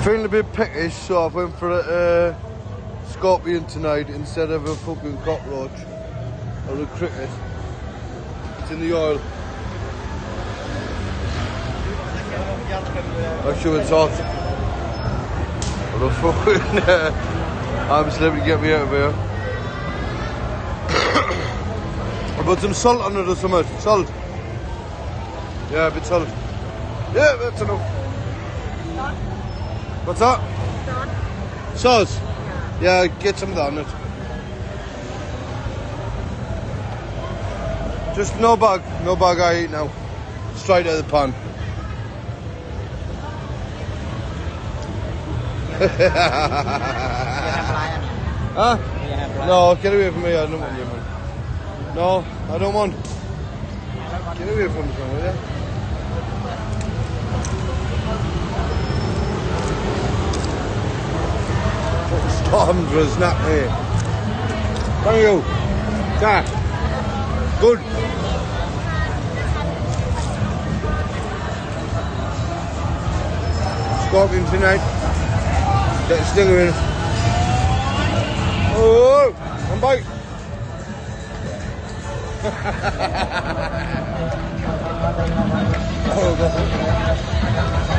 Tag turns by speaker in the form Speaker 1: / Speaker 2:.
Speaker 1: Feeling a bit peckish, so I went for a scorpion tonight instead of a fucking cockroach or a cricket. It's in the oil. I'm sure it's hot. But the fucking I'm celebrity get me out of here. I put some salt on it or something. Salt. Yeah, a bit salt. Yeah, that's enough. What's that? Sauce. Yeah, get some of that on it. Just no bag I eat now. Straight out of the pan. Huh? No, get away from me, I don't want you, man. No, I don't want. Get away from me, will you? Storms was not me. Thank you. Yeah. Good. Scorpion tonight. Get a stinger in. Oh, one bite. Oh, God.